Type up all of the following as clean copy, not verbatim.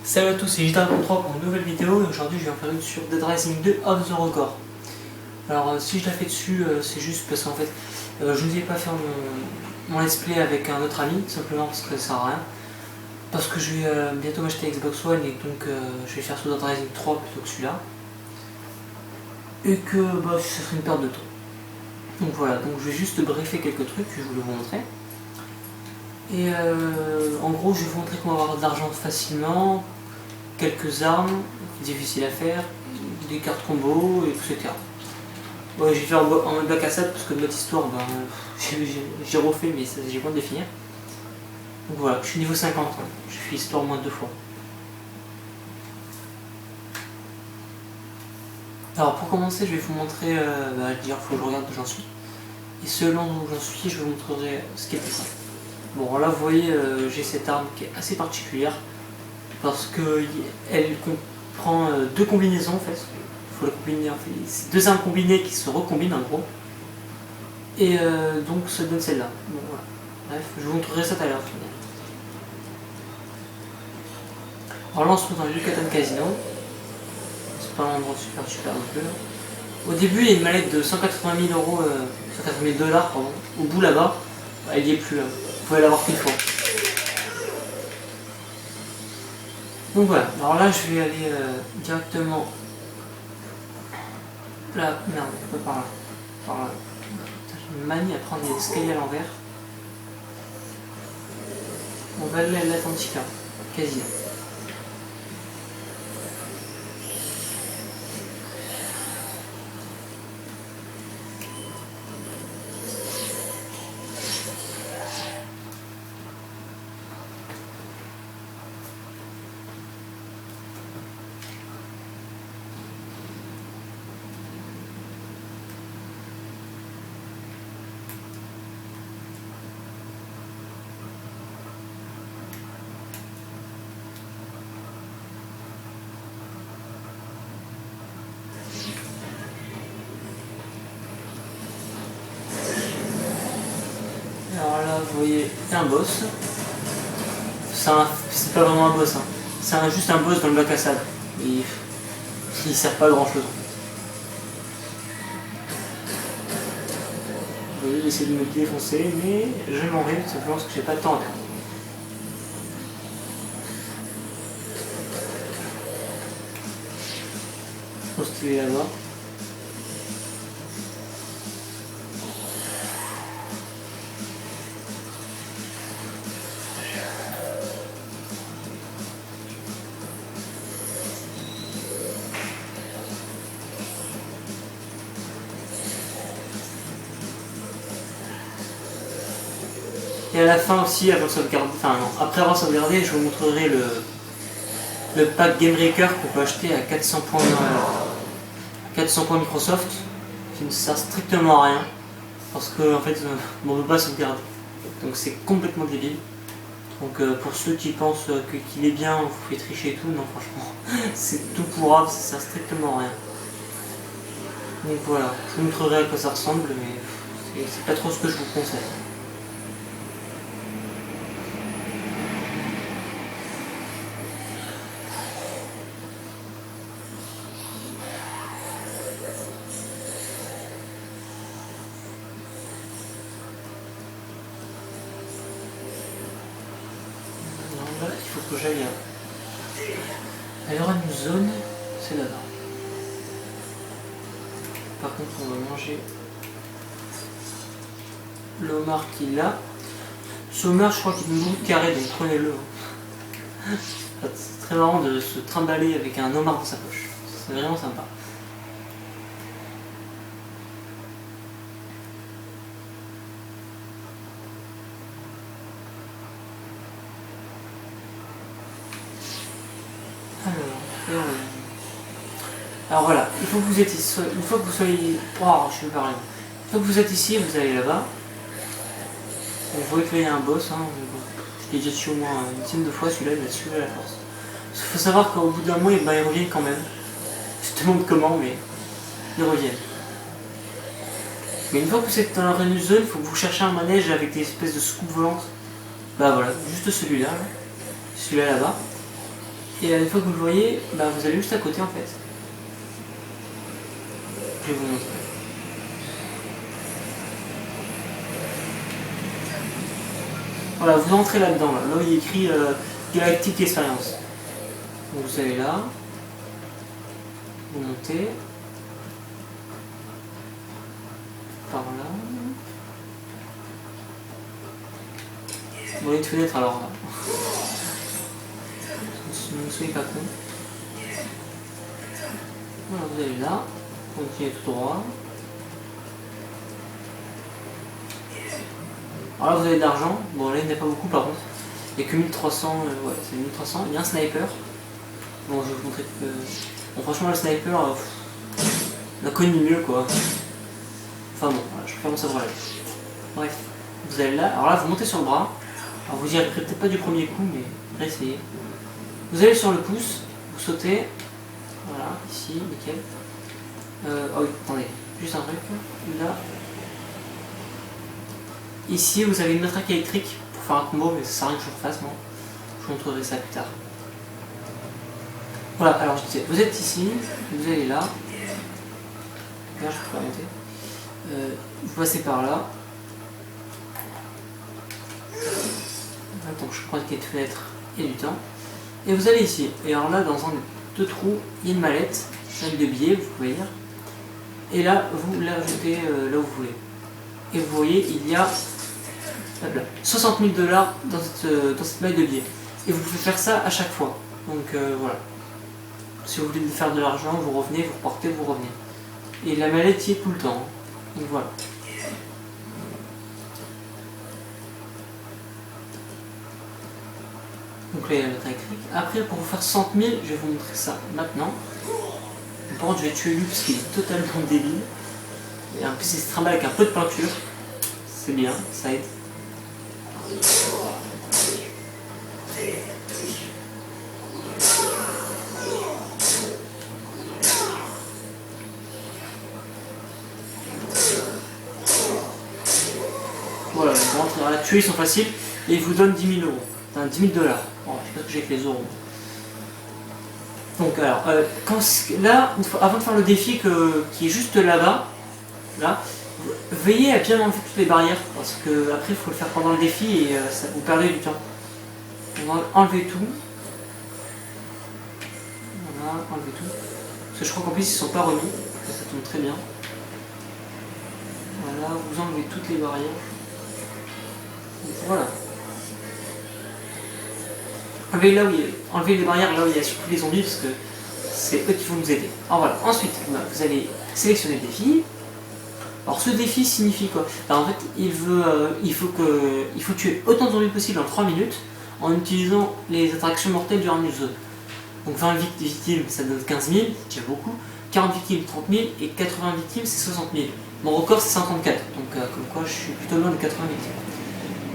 Salut à tous, c'est J3 pour une nouvelle vidéo et aujourd'hui je vais en faire une sur Dead Rising 2 Off the Record. Alors si je la fais dessus, c'est juste parce qu'en fait je ne vais pas faire mon let's play avec un autre ami, simplement parce que ça sert à rien. Parce que je vais bientôt m'acheter Xbox One et donc je vais faire sur Dead Rising 3 plutôt que celui-là. Et que ça serait une perte de temps. Donc voilà, donc je vais juste briefer quelques trucs que je voulais vous montrer. Et en gros, je vais vous montrer comment avoir de l'argent facilement, quelques armes difficiles à faire, des cartes combo, etc. Bon, je vais faire en mode bac à sable parce que notre histoire, j'ai refait, mais j'ai moins de définir. Donc voilà, je suis niveau 50, hein. Je fais histoire moins de 2 fois. Alors pour commencer, je vais vous montrer, il faut que je regarde où j'en suis. Et selon où j'en suis, je vous montrerai ce qui est plus simple. Bon là vous voyez, j'ai cette arme qui est assez particulière parce qu'elle comprend deux combinaisons en fait. Il faut le combiner en fait. C'est deux armes combinées qui se recombinent en gros. Et donc ça donne celle-là. Bon, voilà. Bref, je vous montrerai ça tout à l'heure. Alors là on se trouve dans le Yucatan Casino. C'est pas un endroit super non plus. Au début il y a une mallette de 180 000 euros, 180 000 $, pardon, au bout là-bas. Elle y est plus là. Vous pouvez l'avoir qu'une fois. Donc voilà, alors là je vais aller directement là, merde, pas par là. Par là. J'ai une manie à prendre des escaliers à l'envers. On va aller à l'Atlantica, quasi. Alors là, vous voyez, il y a un boss. C'est pas vraiment un boss, hein. C'est juste un boss dans le bac à sable. Il sert pas à grand chose. Vous voyez, il essaie de me défoncer, mais je m'en vais simplement parce que j'ai pas le temps à perdre. Je pense qu'il est là-bas. Et à la fin aussi, avant de sauvegarder, enfin non, après avoir sauvegardé, je vous montrerai le pack Game Breaker qu'on peut acheter à 400 points, 400 points Microsoft, qui ne sert strictement à rien, parce qu'en fait, on ne peut pas sauvegarder. Donc c'est complètement débile. Donc pour ceux qui pensent qu'il est bien, vous pouvez tricher et tout, non franchement, c'est tout pourrave, ça sert strictement à rien. Donc voilà, je vous montrerai à quoi ça ressemble, mais c'est pas trop ce que je vous conseille. Il faut que j'aille. Il y aura une zone, c'est là-bas. Par contre, on va manger le homard qu'il a. Ce homard, je crois qu'il est loup carré, donc prenez-le. C'est très marrant de se trimballer avec un homard dans sa poche. C'est vraiment sympa. Alors voilà, il faut que vous êtes ici, une fois que vous soyez... Oh, je suis parlé. Une fois que vous êtes ici, vous allez là-bas. Vous voyez que là il y a un boss, hein. Je l'ai déjà tué au moins une dizaine de fois, celui-là il va tuer à la force. Il faut savoir qu'au bout d'un mois, ils reviennent quand même. Je te demande comment, mais ils reviennent. Mais une fois que vous êtes dans la reine zone, il faut que vous cherchiez un manège avec des espèces de soucoupes volantes. Bah voilà, juste celui-là, celui-là là-bas. Et une fois que vous le voyez, bah, vous allez juste à côté en fait. Je vais vous montrer. Voilà, vous entrez là-dedans, là où il est écrit Galactic Experience. Donc vous allez là, vous montez, par là. Bon, il y a une fenêtre alors. Ne soyez pas con. Voilà, vous allez là, continuez tout droit. Alors là, vous avez de l'argent. Bon, là, il n'y en a pas beaucoup par contre. Il n'y a que 1300. Ouais, c'est 1300. Il y a un sniper. Bon, je vais vous montrer que. Bon, franchement, le sniper, on a connu mieux quoi. Enfin bon, voilà, je préfère mon savoir là. Bref, vous allez là. Alors là, vous montez sur le bras. Alors vous y arriverez peut-être pas du premier coup, mais essayez. Vous allez sur le pouce, vous sautez. Voilà, ici, nickel. Oh oui, attendez, juste un truc. Là. Ici, vous avez une matraque électrique pour faire un combo, mais ça sert à rien que je le refasse, moi. Je vous montrerai ça plus tard. Voilà, alors je disais, vous êtes ici, vous allez là. Là, je peux pas monter. Vous passez par là. Attends, je prends une petite fenêtre et du temps. Et vous allez ici. Et alors là, dans un des deux trous, il y a une mallette avec des billets, vous pouvez lire. Et là, vous l'ajoutez là où vous voulez. Et vous voyez, il y a 60 000 $ dans cette maille de billets. Et vous pouvez faire ça à chaque fois. Donc voilà. Si vous voulez faire de l'argent, vous revenez, vous repartez, vous revenez. Et la mallette y est tout le temps. Donc voilà. Donc là, il y a la électrique. Après, pour vous faire 60 000, je vais vous montrer ça maintenant. Par contre, je vais tuer lui parce qu'il est totalement débile. Et en plus, il se trimballe avec un peu de peinture. C'est bien, ça aide. Voilà, vous rentrez à la tuer, ils sont faciles. Et ils vous donnent 10 000 €. Enfin, 10 000 $. Bon, je sais pas ce que j'ai avec les euros. Donc alors, là, avant de faire le défi qui est juste là-bas, là, veillez à bien enlever toutes les barrières, parce que après il faut le faire pendant le défi et ça, vous perdez du temps. On va enlever tout. Voilà, enlever tout. Parce que je crois qu'en plus ils ne sont pas remis, ça tombe très bien. Voilà, vous enlevez toutes les barrières. Voilà. Enlevez les barrières là où il y a surtout les zombies, parce que c'est eux qui vont nous aider. Alors voilà, ensuite, vous allez sélectionner le défi. Alors ce défi signifie quoi? Alors, en fait, il faut tuer autant de zombies possible en 3 minutes en utilisant les attractions mortelles du Harmless Zone. Donc 20 victimes, ça donne 15 000, c'est déjà beaucoup. 40 victimes, 30 000, et 80 victimes, c'est 60 000. Mon record, c'est 54, donc comme quoi je suis plutôt loin de 80 victimes.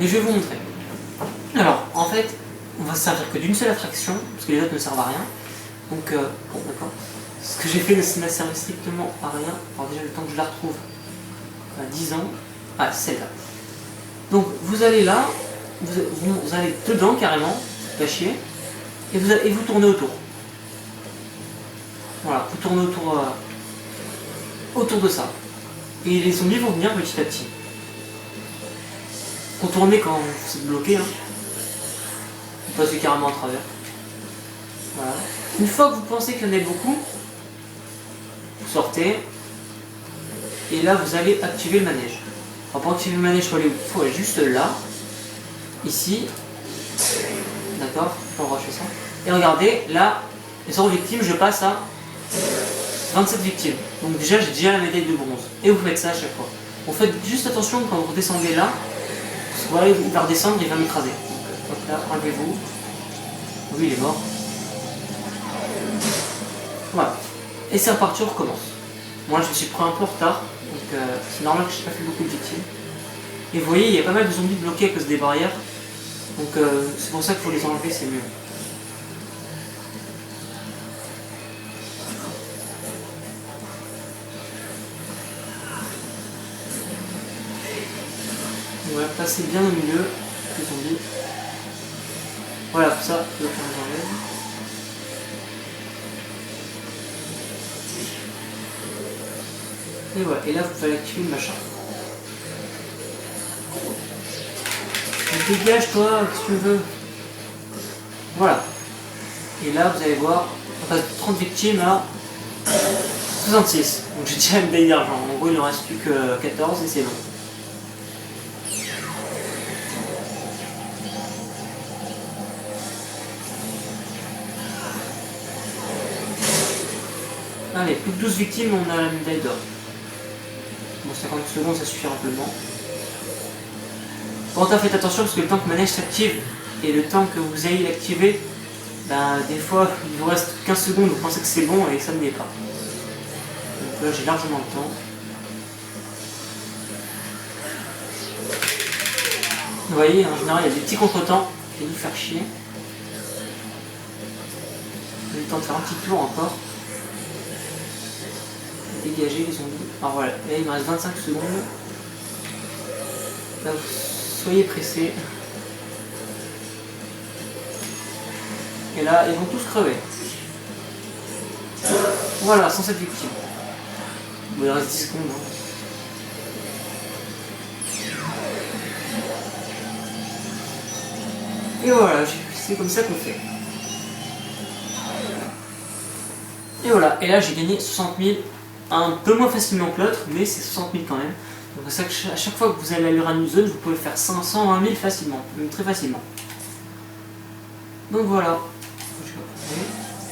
Mais je vais vous montrer. Alors, en fait, on va se servir que d'une seule attraction, parce que les autres ne servent à rien. Donc, bon, d'accord. Ce que j'ai fait ne m'a servi strictement à rien. Alors déjà, le temps que je la retrouve, 10 ans. Ah, c'est celle-là. Donc, vous allez là, vous allez dedans carrément, pas chier, et vous tournez autour. Voilà, vous tournez autour de ça. Et les zombies vont venir petit à petit. Contournez quand vous êtes bloqué, hein. Vous passez carrément à travers. Voilà. Une fois que vous pensez qu'il y en a beaucoup, vous sortez. Et là, vous allez activer le manège. Alors, pour activer le manège, il faut aller juste là. Ici. D'accord, je vais racheter ça. Et regardez, là, les 0 victimes, je passe à 27 victimes. Donc déjà, j'ai déjà la médaille de bronze. Et vous faites ça à chaque fois. Vous faites juste attention quand vous redescendez là. Parce que voilà, il va redescendre, il va m'écraser. Donc là, enlevez-vous. Oui, il est mort. Voilà. Et c'est reparti, on recommence. Moi, je me suis pris un peu en retard. Donc c'est normal que je n'ai pas fait beaucoup de victimes. Et vous voyez, il y a pas mal de zombies bloqués à cause des barrières. Donc c'est pour ça qu'il faut les enlever, c'est mieux. Voilà, passer bien au milieu, les zombies. Voilà, pour ça, je vais faire les enlève. Et voilà, et là vous allez activer le machin. Dégage toi, si tu veux. Voilà. Et là vous allez voir, on passe de 30 victimes à 66. Donc j'ai déjà une médaille d'argent. En gros il ne reste plus que 14 et c'est bon. Allez, plus que 12 victimes, on a la médaille d'or. Bon, 50 secondes, ça suffit amplement. Bon, faites attention parce que le temps que le manège s'active et le temps que vous ayez l'activer, ben, des fois, il vous reste 15 secondes, vous pensez que c'est bon et ça ne l'est pas. Donc là, j'ai largement le temps. Vous voyez, en général, il y a des petits contretemps qui vont nous faire chier. Vous avez le temps de faire un petit tour encore. Dégager les zombies. Alors voilà, là il me reste 25 secondes. Là, soyez pressés. Et là, ils vont tous crever. Voilà, 107 victimes. Bon, il reste 10 secondes. Hein. Et voilà, c'est comme ça qu'on fait. Et voilà, et là j'ai gagné 60 000. Un peu moins facilement que l'autre, mais c'est 60 000 quand même. Donc c'est ça que à chaque fois que vous allez aller à une zone, vous pouvez faire 520 000 facilement, même très facilement. Donc voilà.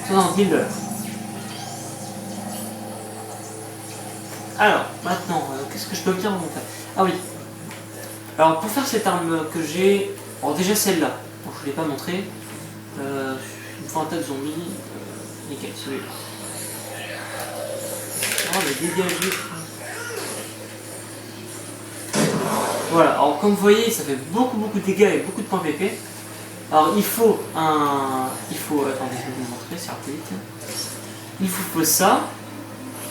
60 000 $. Alors, maintenant, qu'est-ce que je peux me dire en fait? Ah oui. Alors pour faire cette arme que j'ai, alors déjà celle-là, bon, je ne l'ai pas montré. Il me faut un tas de zombies. Nickel, celui-là. On va dégager. Voilà, alors comme vous voyez, ça fait beaucoup de dégâts et beaucoup de points PP. Alors il faut un. Attendez, je vais vous montrer, c'est rapide. Il faut ça.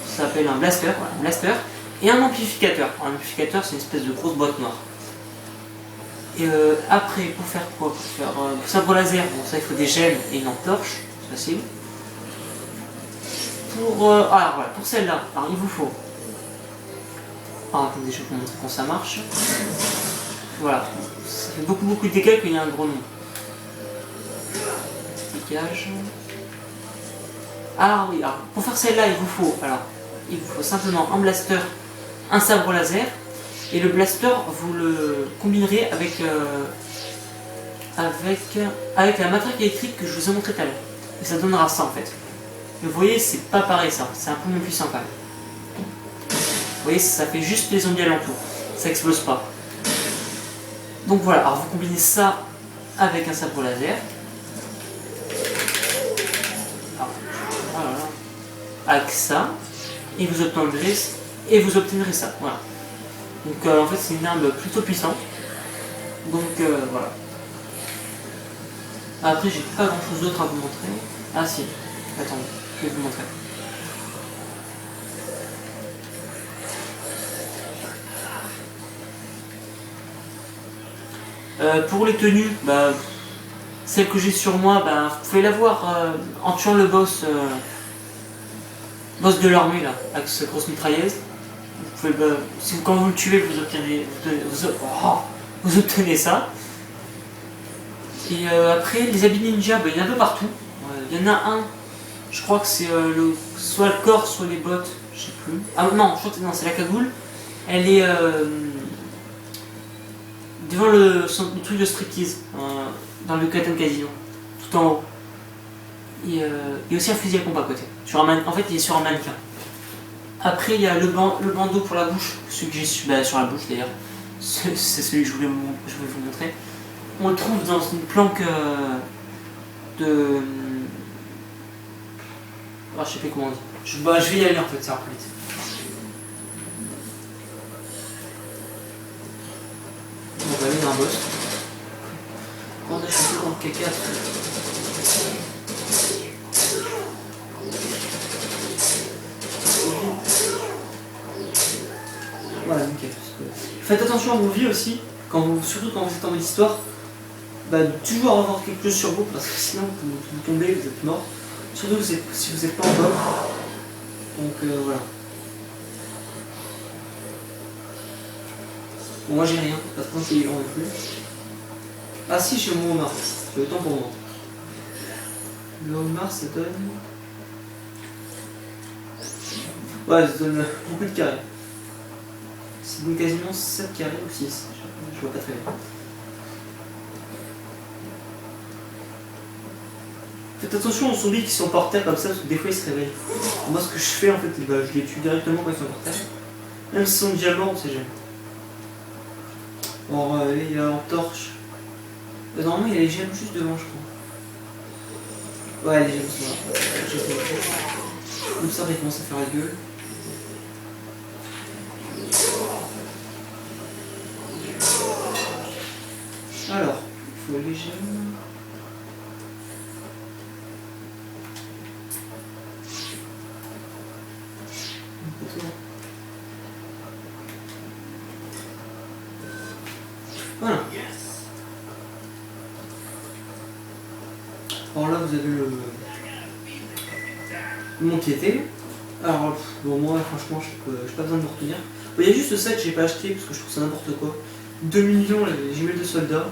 Ça s'appelle un blaster, voilà, un blaster. Et un amplificateur. Un amplificateur, c'est une espèce de grosse boîte noire. Et après, pour faire quoi? Pour faire sabre laser, bon ça il faut des gemmes et une lampe torche, c'est facile. Alors voilà, pour celle-là, il vous faut. Alors attendez, je vais vous montrer comment ça marche. Voilà, ça fait beaucoup de dégâts qu'il y a un gros nom. Dégage. Ah oui, alors pour faire celle-là, il vous faut simplement un blaster, un sabre laser, et le blaster vous le combinerez avec la matraque électrique que je vous ai montré tout à l'heure. Et ça donnera ça en fait. Mais vous voyez, c'est pas pareil ça, c'est un peu moins puissant quand même. Vous voyez, ça fait juste les zombies alentours, ça explose pas. Donc voilà, alors vous combinez ça avec un sabre laser. Alors, voilà. Avec ça, et vous obtiendrez ça, voilà. Donc en fait c'est une arme plutôt puissante. Donc voilà. Après j'ai pas grand chose d'autre à vous montrer. Ah si, attendez. Je vais vous montrer. Pour les tenues, celle que j'ai sur moi, vous pouvez la voir en tuant le boss de l'armée là, avec cette grosse mitrailleuse. Vous pouvez, quand vous le tuez, vous obtenez ça. Et après, les habits ninja, il y en a un peu partout. Il y en a un. Je crois que c'est soit le corps, soit les bottes, je sais plus. Ah non, je crois que c'est la cagoule. Elle est devant le truc de striptease, dans le Catan Casino, tout en haut. Et il y a aussi un fusil à pompe à côté. En fait, il est sur un mannequin. Après, il y a le bandeau pour la bouche, celui que j'ai sur la bouche d'ailleurs. C'est celui que je voulais vous montrer. On le trouve dans une planque de. Je sais plus comment on dit. Je vais y aller en fait, ça va plus vite. On va aller dans un boss. On a chuté dans le caca. Voilà, nickel. Faites attention à vos vies aussi, surtout quand vous êtes en mode histoire. Toujours avoir quelque chose sur vous, parce que sinon vous tombez, vous êtes mort. Surtout si vous n'êtes pas en bas. Donc voilà. Bon, moi j'ai rien, pas trop intelligent non plus. Ah si, j'ai mon homard. J'ai autant pour moi. Le homard, ça donne... Ouais, ça donne beaucoup de carrés. Ça donne quasiment 7 carrés ou 6. Je vois pas très bien. Faites attention aux zombies qui sont par terre comme ça, parce que des fois ils se réveillent. Moi, ce que je fais en fait, bah, je les tue directement quand ils sont par terre. Même s'ils sont déjà morts, on sait jamais. Bon, il y a en torche. Normalement, il y a les gemmes juste devant, je crois. Ouais, les gemmes sont là. Comme ça, il commence à faire la gueule. Alors, il faut les gemmes. Voilà. Alors là, vous avez le mon piété. Alors, bon, moi, franchement, je n'ai pas besoin de me retenir. Bon, il y a juste ça que j'ai pas acheté parce que je trouve ça n'importe quoi. 2 millions les gemelles de soldats.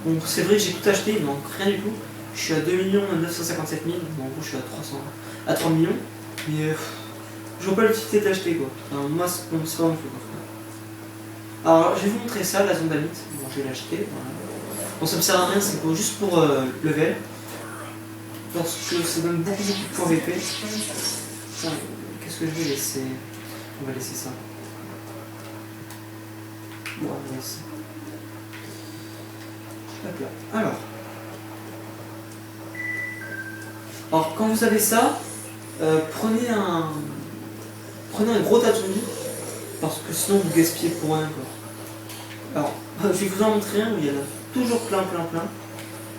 Bon, c'est vrai que j'ai tout acheté, il manque rien du tout. Je suis à 2 957 000. Bon, en gros, je suis à 3 millions. Mais je vois pas l'utilité d'acheter quoi. Enfin, moi, c'est pas mon truc. Alors, je vais vous montrer ça, la zombamite. Bon, je vais l'acheter. Voilà. Bon, ça me sert à rien, c'est juste pour level. Parce que ça donne beaucoup de points VP. Qu'est-ce que je vais laisser? On va laisser ça. Bon, on va laisser. Hop là. Alors, quand vous avez ça, prenez un gros tas de zombies. Parce que sinon vous gaspillez pour rien quoi. Alors, je vais vous en montrer un où il y en a toujours plein.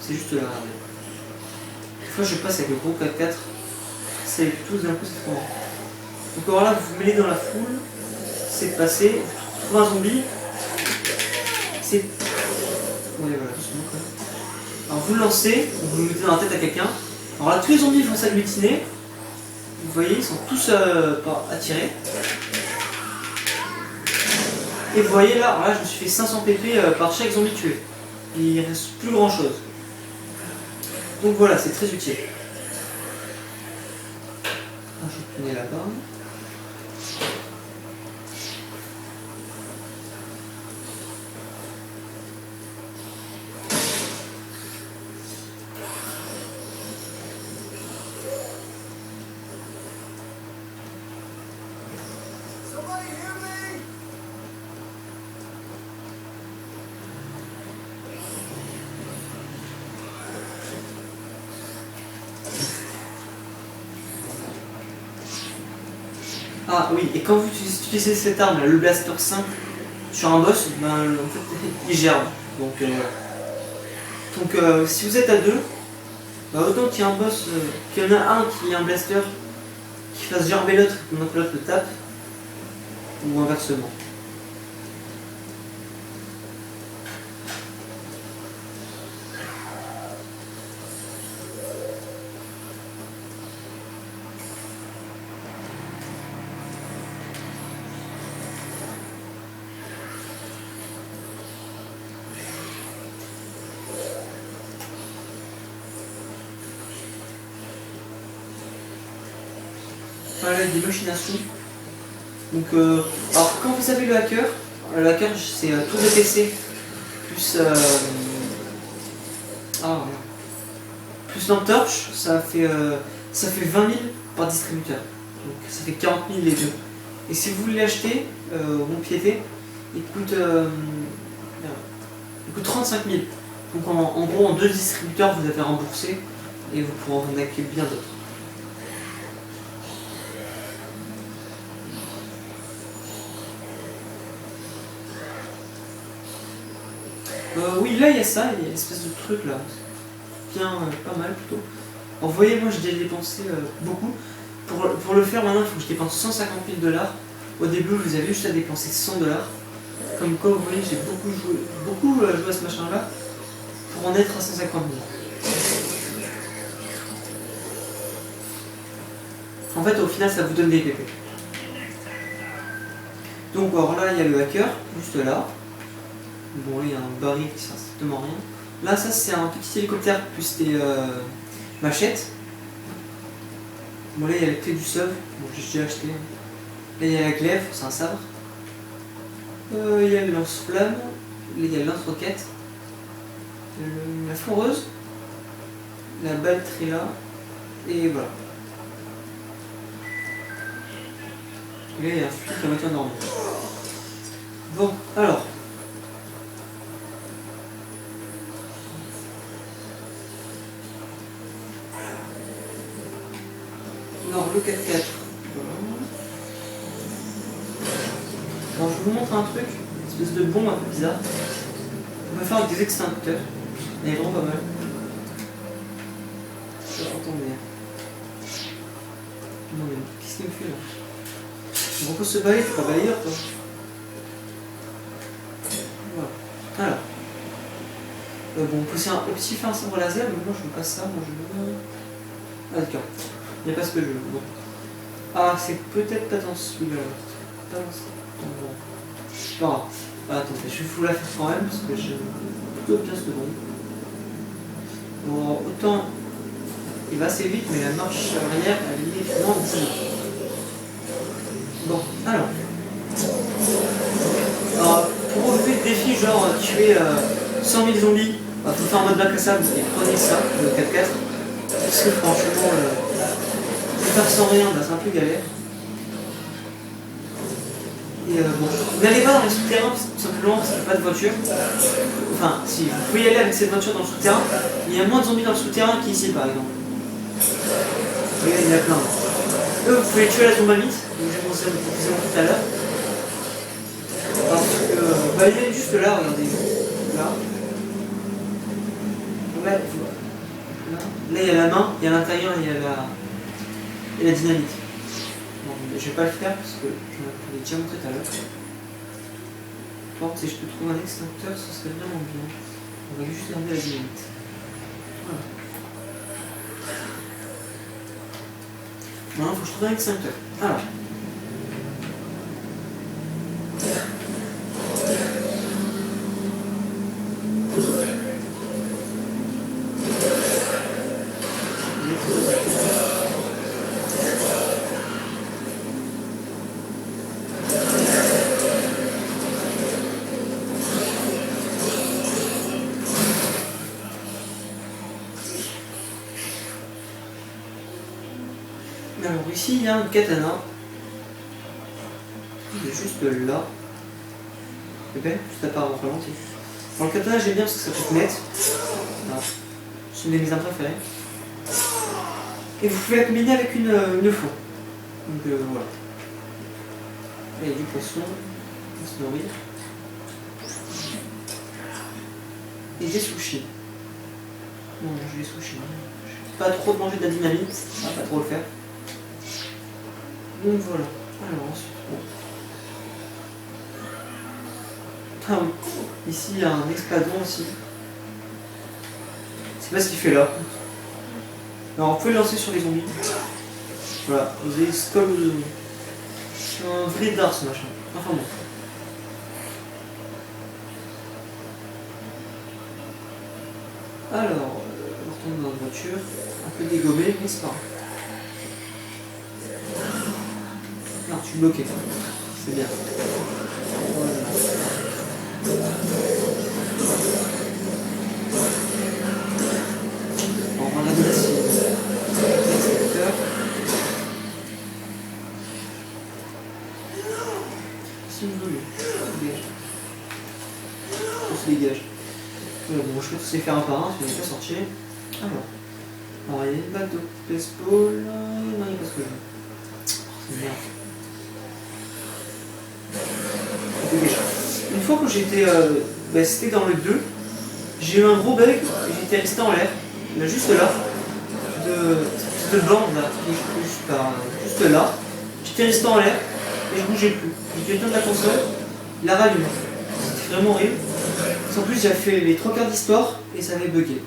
C'est juste là. Des fois je passe avec le gros 4x4. C'est tous d'un coup c'est trop rare. Donc alors là vous vous mêlez dans la foule. C'est passé. Vous trouvez un zombie. C'est... Ouais voilà, doucement quoi. Alors vous le lancez, vous le mettez dans la tête à quelqu'un. Alors là tous les zombies font s'agglutiner. Vous voyez, ils sont tous attirés. Et vous voyez là, je me suis fait 500 pp par chaque zombie tué. Il ne reste plus grand chose. Donc voilà, c'est très utile. Je vais tourner là-bas. Ah oui, et quand vous utilisez cette arme, là, le blaster simple, sur un boss, ben, en fait, il gerbe. Donc si vous êtes à deux, bah, autant qu'il y a un boss, qu'il y en a un qui a un blaster qui fasse gerber l'autre, donc l'autre le tape, ou inversement. Voilà, des machinations. Donc, alors quand vous avez le hacker c'est tour de PC plus plus lampe torche, ça fait 20 000 par distributeur. Donc ça fait 40 000 les deux. Et si vous voulez l'acheter, mon piété, il coûte 35 000. Donc en gros en 2 distributeurs vous avez remboursé et vous pourrez en acheter bien d'autres. Oui, là il y a ça, il y a une espèce de truc là. Bien, pas mal plutôt. Alors, vous voyez, moi j'ai dépensé beaucoup. Pour le faire maintenant, il faut que je dépense 150 000 $. Au début, vous avez juste à dépenser 100 $. Comme quoi, vous voyez, j'ai beaucoup joué à ce machin là pour en être à 150 000. En fait, au final, ça vous donne des PP. Donc alors là il y a le hacker, juste là. Bon là il y a un baril qui sert strictement à rien. Là ça c'est un petit hélicoptère plus des machettes. Bon là il y a la clé du sub, bon j'ai déjà acheté. Là il y a la glaive, c'est un sabre. Il y a le lance-flamme, là il y a le lance-roquette. La foreuse, la batterie là, et voilà. Et là il y a un flic qui a moitié endormi. Bon, alors. Alors le 4x4. Alors je vous montre un truc, une espèce de bombe un peu bizarre. On va faire avec des extincteurs. Elle est vraiment pas mal. Attendez. Non mais qu'est-ce qu'il me fait là? On repose ce balai, c'est pas balayeur toi. Voilà. Alors. Bon, on peut aussi faire un sabre laser, mais moi je veux pas ça, moi je veux. Ah d'accord. Il n'y a pas ce que je veux. Bon. Ah, c'est peut-être pas dans celui-là. Pas dans celui-là. Bon. Pas grave. Ah, attendez, je vais vous la faire quand même parce que j'aime plutôt bien ce bon. Bon, autant il va assez vite, mais la marche arrière, elle est vraiment difficile. Bon, alors. Alors, pour relever le défi, genre tuer 100 000 zombies, il faut faire en mode bac à sable et prenez ça, le 4x4. Parce que franchement, faire sans rien, bah, c'est un peu galère. Et bon, n'allez pas dans les souterrains tout simplement parce qu'il n'y a pas de voiture. Enfin, si, vous pouvez y aller avec cette voiture dans le souterrain, il y a moins de zombies dans le souterrain qu'ici par exemple. Regardez, il y en a plein. Eux, vous pouvez tuer la zombamite, donc j'ai pensé à vous préciser tout à l'heure. Parce que, bah, il est juste là, regardez. Là. Là, là, il y a la main, et à l'intérieur, il y a la dynamite. Bon, je vais pas le faire parce que je l'ai déjà montré tout à l'heure. Par contre, si je peux trouver un extincteur, ce serait vraiment bien. On va juste garder la dynamite. Voilà. Maintenant, il faut que je trouve un extincteur. Alors. Alors ici il y a un katana, il est juste là, et bien juste à part en ralenti. Alors le katana j'aime bien parce que ça peut net, voilà. C'est une de mes armes préférées. Et vous pouvez la combiner avec une faux. Donc voilà. Là, il y a du poisson, on se nourrir. Et des sushis. Non, je vais sushis. Pas trop de manger de la dynamite, ça va pas trop le faire. Donc voilà. Alors ensuite, bon. Ah oui, ici il y a un explosion aussi. C'est pas ce qu'il fait là. Alors vous pouvez le lancer sur les zombies. Voilà, vous avez comme un vrai dard ce machin. Enfin bon. Alors, on retourne dans la voiture, un peu dégommé, mais c'est pas grave. Non, je suis bloqué. C'est bien. Voilà. On va regarder ici. Si vous voulez. On se dégage. Bon, je peux tous les faire un par un, si vous n'avez pas sorti. Alors, il y a une balle de baseball. Non, il n'y a pas ce que je veux. C'est merde. Une fois que j'étais c'était dans le 2, j'ai eu un gros bug et j'étais resté en l'air, là, juste là, de bande là, juste là, j'étais resté en l'air et je bougeais plus. J'ai éteint de la console, la rallume. C'était vraiment horrible. En plus j'avais fait les 3 quarts d'histoire et ça avait bugué.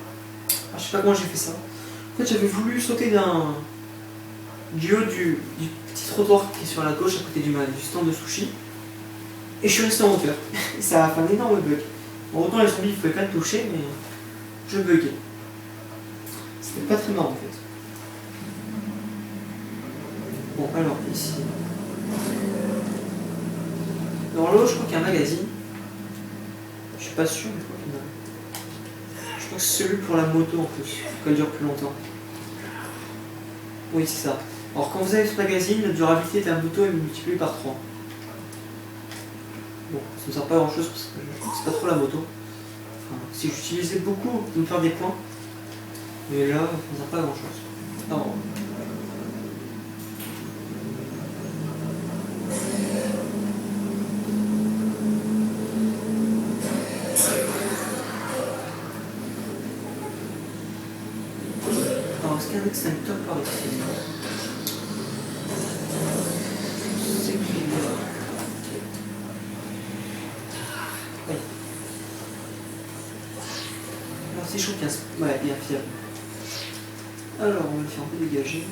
Alors, je sais pas comment j'ai fait ça. En fait j'avais voulu sauter du haut du petit trottoir qui est sur la gauche à côté du stand de sushi. Et je suis resté en hauteur. Ça a fait un énorme bug. En autant les zombies, ils pouvaient pas le toucher, mais je buguais. C'était pas très marrant en fait. Bon, alors ici. Dans l'eau, je crois qu'il y a un magazine. Je suis pas sûr, mais je crois qu'il y en a. Je crois que c'est celui pour la moto en plus, qu'elle dure plus longtemps. Oui, c'est ça. Alors quand vous avez ce magazine, la durabilité de la moto est multipliée par 3. Bon, ça ne sert pas à grand chose parce que je crois que c'est pas trop la moto. Enfin, si j'utilisais beaucoup, de me faire des points. Mais là, ça ne sert pas à grand chose. Alors, est-ce qu'il y a un extincteur par ici? C'est qu'il y a. Oui. Alors c'est chaud qu'il y a un... Ouais, il y a un fiable. Alors on va le faire un peu dégager.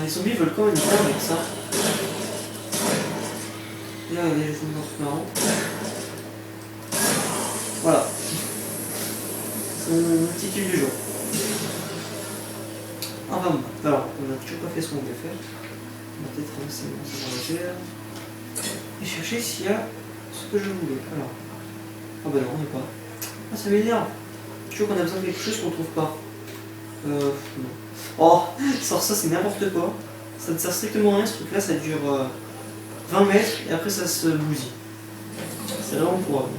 Les zombies veulent quand même bien avec ça. Et là, il y a les zombies marrants. Voilà. C'est mon petit kill du jour. Enfin bon, alors, on n'a toujours pas fait ce qu'on voulait faire. On va peut-être avancer dans la terre. Et chercher s'il y a ce que je voulais. Alors. Ah bah non, on n'y est pas. Ah, ça m'énerve. Toujours qu'on a besoin de quelque chose qu'on trouve pas. Non. Oh, sort ça, c'est n'importe quoi. Ça ne sert strictement à rien, ce truc-là, ça dure 20 mètres et après ça se bousille. C'est vraiment pour.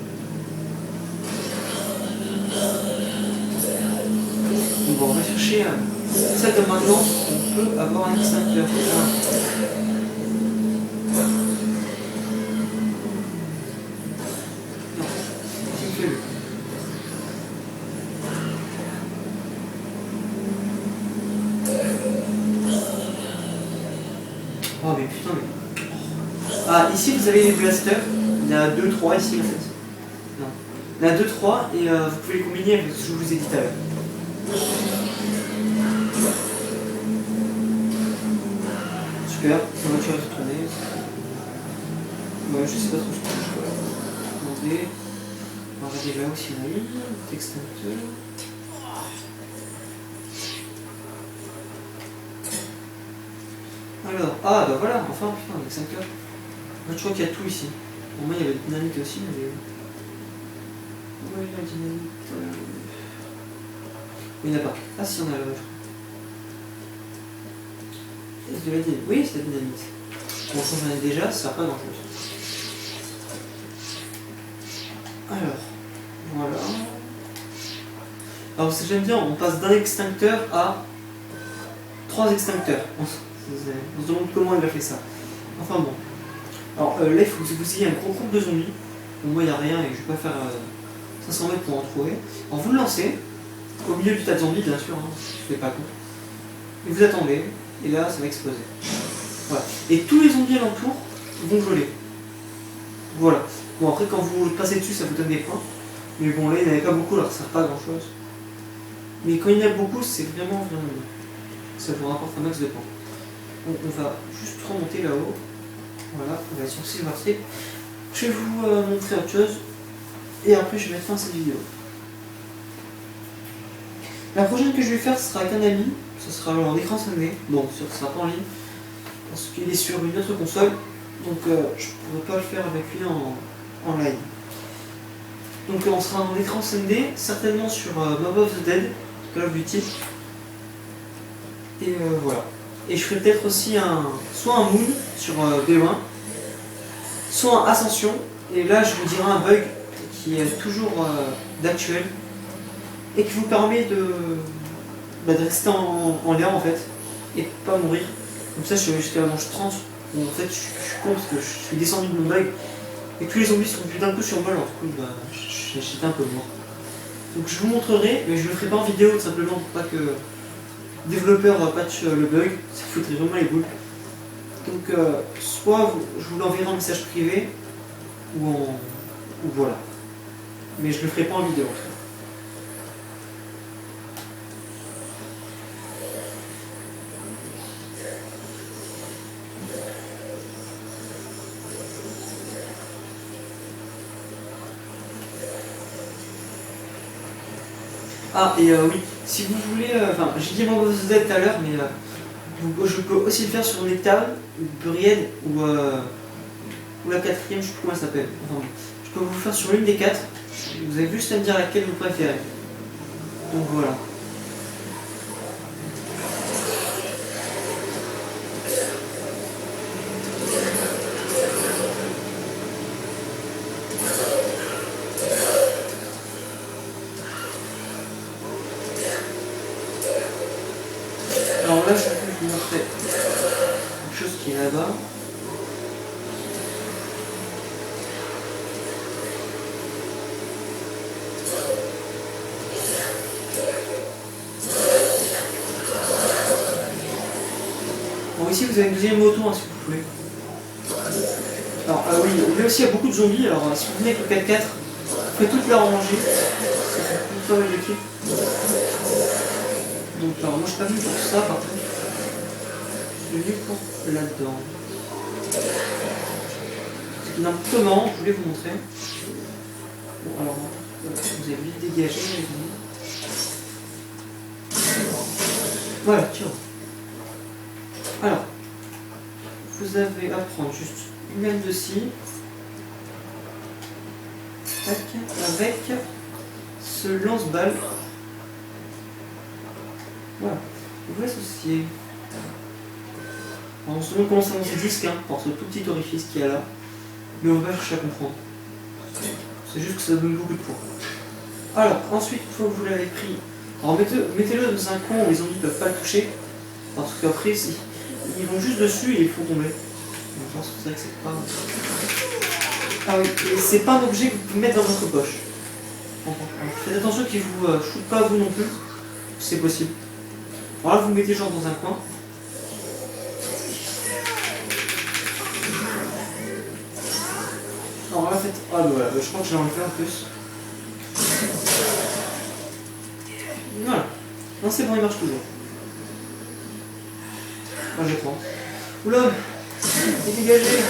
Bon, on va chercher ça comme maintenant, on peut avoir un extincteur. Non, c'est une faible. Oh mais putain mais... Ah ici vous avez les blasters, il y en a 2-3 ici en fait. Non. Il y en a 2-3 et vous pouvez les combiner avec ce que je vous ai dit tout à l'heure. Super, la voiture est retournée. Ouais, je sais pas trop ce que je peux demander. On va regarder là aussi on a une, extincteur. Alors, ah bah voilà, enfin putain, avec 5 heures. Là, je crois qu'il y a tout ici. Pour moi, il y avait la dynamite aussi, mais. Où est la dynamite? Il n'y en a pas. Ah si, il y en a là, je crois. Est-ce de la dynamite? Oui, c'est la dynamite. Bon, ça j'en ai déjà, ça sert pas à grand chose. Alors, voilà. Alors, ce que j'aime bien, on passe d'un extincteur à 3 extincteurs. On se demande comment il a fait ça. Enfin bon. Alors là, il faut que vous ayez un gros groupe de zombies. Bon, moi, il n'y a rien et je vais pas faire 500 mètres pour en trouver. Alors vous le lancez, au milieu du tas de zombies, bien sûr, hein, je fais pas coup. Et vous attendez, et là, ça va exploser. Voilà. Et tous les zombies alentour vont geler. Voilà. Bon, après, quand vous passez dessus, ça vous donne des points. Mais bon, là, il n'y en avait pas beaucoup, alors ça sert pas à grand chose. Mais quand il y en a beaucoup, c'est vraiment bien. Ça vous rapporte un max de points. Donc on va juste remonter là-haut. Voilà, on va être sur Silverstreak. Je vais vous montrer autre chose. Et après je vais mettre fin à cette vidéo. La prochaine que je vais faire ce sera avec un ami. Ce sera en écran scindé. Bon, sûr que ce sera pas en ligne. Parce qu'il est sur une autre console. Donc je ne pourrai pas le faire avec lui en live. Donc on sera en écran scindé, certainement sur Mob of the Dead, Call of Duty. Et voilà. Et je ferai peut-être aussi soit un Moon sur B1, soit un Ascension. Et là, je vous dirai un bug qui est toujours d'actuel et qui vous permet de rester en l'air en fait et pas mourir. Comme ça, je vais jusqu'à la manche 30. Où, en fait, je suis con parce que je suis descendu de mon bug et tous les zombies sont plus d'un coup sur moi. Alors, du coup, j'étais un peu mort. Donc, je vous montrerai, mais je le ferai pas en vidéo simplement pour pas que développeur patch le bug, ça foutrait vraiment les boules. Donc soit je vous l'enverrai en message privé, ou voilà. Mais je le ferai pas en vidéo en tout cas. Ah, et oui, si vous voulez, enfin, j'ai dit Rainbow Z tout à l'heure, mais je peux aussi le faire sur Nectar, Buried ou la quatrième, je sais plus comment elle s'appelle. Enfin, je peux vous le faire sur l'une des quatre. Vous avez juste à me dire laquelle vous préférez. Donc voilà. Alors là, je vais vous montrer quelque chose qui est là-bas. Bon, ici vous avez une deuxième moto, hein, si vous voulez. Alors, oui, il y a aussi il y a beaucoup de zombies. Alors, si vous venez avec le 4x4, vous faites toute la rangée. C'est pas mal d'équipe. Donc, alors, moi je suis pas venu pour ça, par contre. Je suis venu pour là-dedans. Simplement, je voulais vous montrer. Bon, alors, vous avez vite dégagé les zombies. Voilà, tiens. Alors, vous avez à prendre juste une laine de scie avec ce lance-balles. Voilà, vous pouvez associer. Alors, on se demande comment ça dans ces disques, hein, par ce tout petit orifice qu'il y a là, mais on va chercher à comprendre. C'est juste que ça donne beaucoup de poids. Alors, ensuite, une fois que vous l'avez pris, alors mettez-le dans un coin où les zombies ne peuvent pas le toucher, parce qu'après, ils vont juste dessus et ils font tomber. Donc, je pense que c'est vrai que c'est pas. Ah oui, et c'est pas un objet que vous pouvez mettre dans votre poche. Alors, faites attention qu'ils vous shootent pas à vous non plus, c'est possible. Alors là, vous le mettez genre dans un coin. Alors là, faites. Ah bah voilà, je crois que je l'ai enlevé en plus. Voilà. Non, c'est bon, il marche toujours. Moi, je prends. Oula, il est dégagé.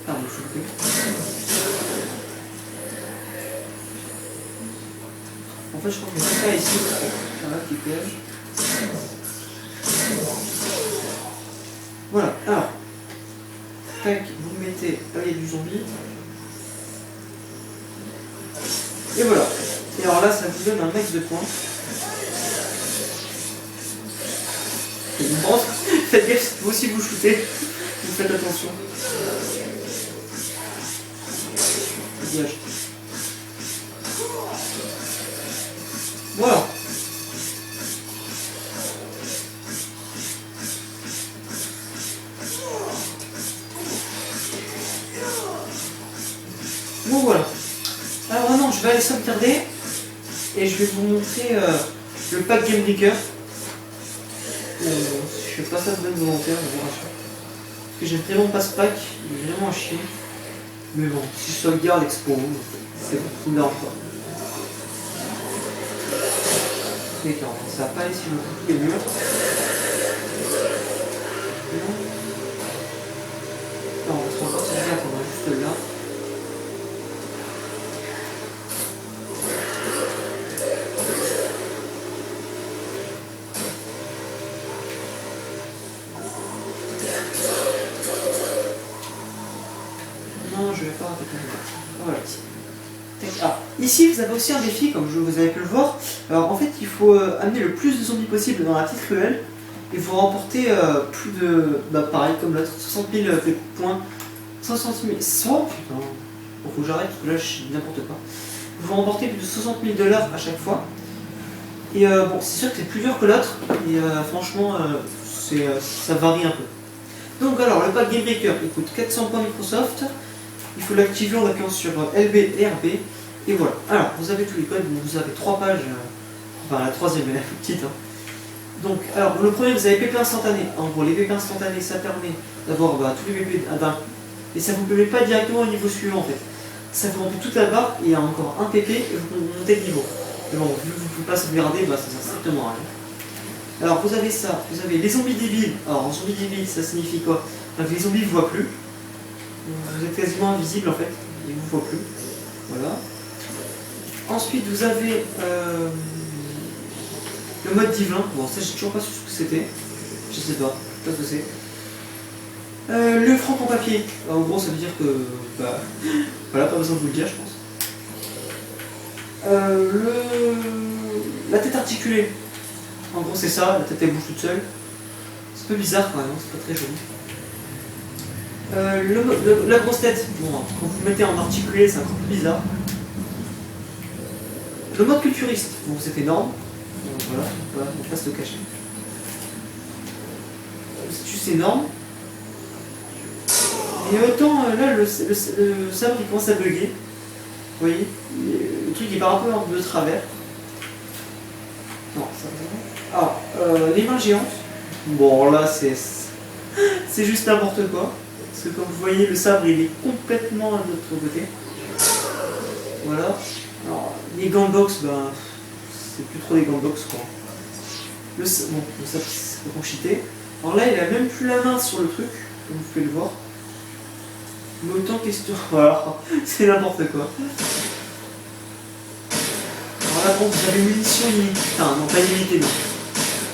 Pardon, je suis plus. En fait, je crois que c'est ça ici. Voilà, petit piège. Voilà, alors. Tac, vous mettez. Là, il y a du zombie. Et voilà. Et alors là, ça vous donne un max de points. Et vous pensez, faites gaffe, vous aussi vous shootez. Vous faites attention. Dégage. Voilà. Bon voilà. Alors maintenant je vais aller sauvegarder et je vais vous montrer le pack Game Breaker. Je fais pas ça de bonne volontaire, je vous rassure. Parce que j'aime vraiment pas ce pack, il est vraiment à chier. Mais bon, si je sauvegarde Expo, c'est bon, ça me dérange pas. D'accord, ça va pas aller si je me coupe les murs. Non, on va se encore sauvegarder, on va juste là. Non, je vais pas rater. Voilà. Ah, ici, vous avez aussi un défi, comme vous avez pu le voir. Alors, en fait, il faut amener le plus de zombies possible dans la petite ruelle et vous remporter plus de. Bah, pareil, comme l'autre, 60 000 points. 60 000. 100 putain. Bon, faut que j'arrête parce que là, je dis n'importe quoi. Vous remportez plus de 60 000 $ à chaque fois. Et bon, c'est sûr que c'est plus dur que l'autre. Et franchement, ça varie un peu. Donc, alors, le pack Game Breaker, il coûte 400 points Microsoft. Il faut l'activer en appuyant sur LB et RB. Et voilà. Alors, vous avez tous les codes, vous avez 3 pages, enfin la troisième elle est plus petite. Hein. Donc, alors, le premier, vous avez PP instantané. En gros, les PP instantanés, ça permet d'avoir tous les PP d'un coup. Et ça ne vous permet pas directement au niveau suivant en fait. Ça vous remplit toute la barre, et il y a encore un PP et vous montez de niveau. Mais bon, vu que vous ne pouvez pas sauvegarder, ça sert strictement à rien. Alors, vous avez ça, vous avez les zombies débiles. Alors, en zombies débiles, ça signifie quoi? Donc, les zombies ne vous voient plus. Vous êtes quasiment invisible en fait, ils ne vous voient plus. Voilà. Ensuite, vous avez le mode divin. Bon, ça, j'ai toujours pas su ce que c'était. Je sais pas ce que c'est. Le franc en papier. En gros, ça veut dire que. Voilà, pas besoin de vous le dire, je pense. La tête articulée. En gros, c'est ça, la tête elle bouge toute seule. C'est un peu bizarre quand même, c'est pas très joli. La grosse tête, bon, quand vous le mettez en articulé, c'est un peu bizarre. Le mode culturiste, bon, c'est énorme. Voilà, on va pas se le cacher. C'est juste énorme. Et autant là, le sabre il commence à bugger. Vous voyez, le truc il part un peu de travers. Non, ça va. Les mains géantes. Bon, là, c'est juste n'importe quoi. Parce que comme vous voyez, le sabre il est complètement à l'autre côté. Voilà. Alors, les gants de boxe, c'est plus trop des gants de boxe quoi. Le sabre c'est pour cheater. Alors là, il a même plus la main sur le truc, comme vous pouvez le voir. Mais autant question. Voilà, c'est n'importe quoi. Alors là, bon, vous avez une munition illimitée. Enfin, non, pas illimitée, non.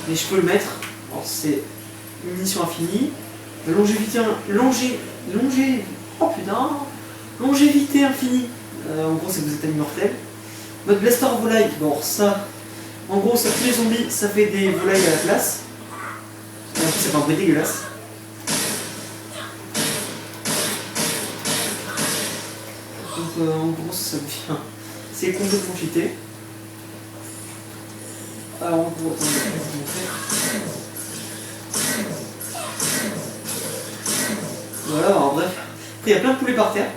Mais je peux le mettre. Alors, c'est une munition infinie. Longévité. Oh putain! Longévité infinie. En gros, c'est que vous êtes un immortel. Mode blaster volaille. Bon, ça. En gros, ça tue les zombies, ça fait des volailles à la place. Et en plus, c'est pas un bruit dégueulasse. Donc, en gros, ça devient. C'est complètement cheaté. Alors, en gros, attendez, je vais vous montrer. Voilà, alors bref. Après, il y a plein de poulets par terre.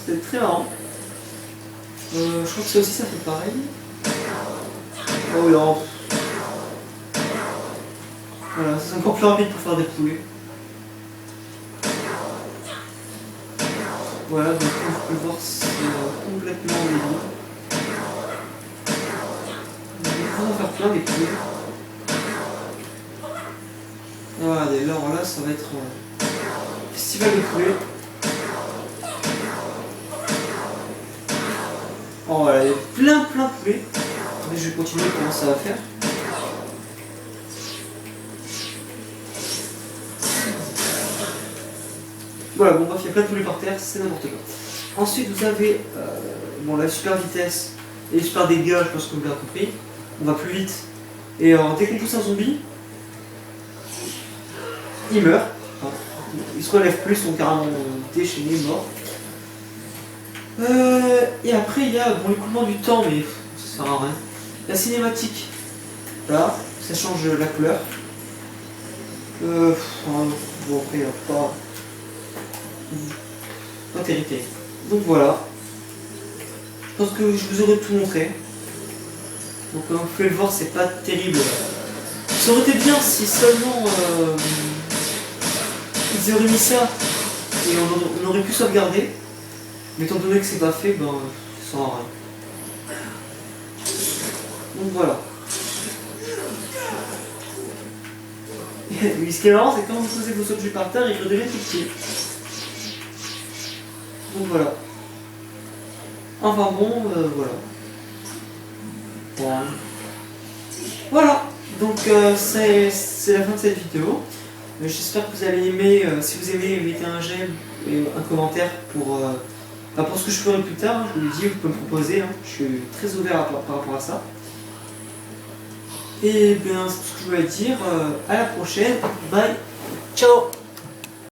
C'était très marrant. Je crois que ça aussi, ça fait pareil. Oh non. Voilà, c'est encore plus rapide pour faire des poulets. Voilà, donc comme vous pouvez voir, c'est complètement débile. Il faut en faire plein des poulets. Regardez, alors là, ça va être festival de poulets. Oh voilà, il y a plein de poulets. Mais je vais continuer comment ça va faire. Voilà, bon bref, il y a plein de poulets par terre, c'est n'importe quoi. Ensuite, vous avez la super vitesse et les super dégâts, je pense que vous l'avez compris. On va plus vite. Et dès qu'on pousse un zombie, il meurt. Enfin, il se relève plus, ils sont carrément déchaînés, morts. Et après, il y a l'écoulement du temps, mais ça sert à rien. La cinématique, là, ça change la couleur. Bon, après, il n'y a pas terrible. Donc voilà. Je pense que je vous aurais tout montré. Donc comme vous pouvez le voir, c'est pas terrible. Ça aurait été bien si seulement ils auraient mis ça et on aurait pu sauvegarder. Mais étant donné que c'est pas fait, ça sert à rien. Donc voilà. Mais ce qui est marrant, c'est que quand vous posez vos objets par terre, ils redeviennent tout petits. Donc voilà. Enfin bon, voilà. Bon. Voilà. Donc c'est la fin de cette vidéo. J'espère que vous allez aimer. Si vous aimez, mettez un j'aime et un commentaire pour ce que je ferai plus tard. Je vous le dis, vous pouvez me proposer. Je suis très ouvert par rapport à ça. Et bien, c'est tout ce que je voulais dire. À la prochaine. Bye. Ciao.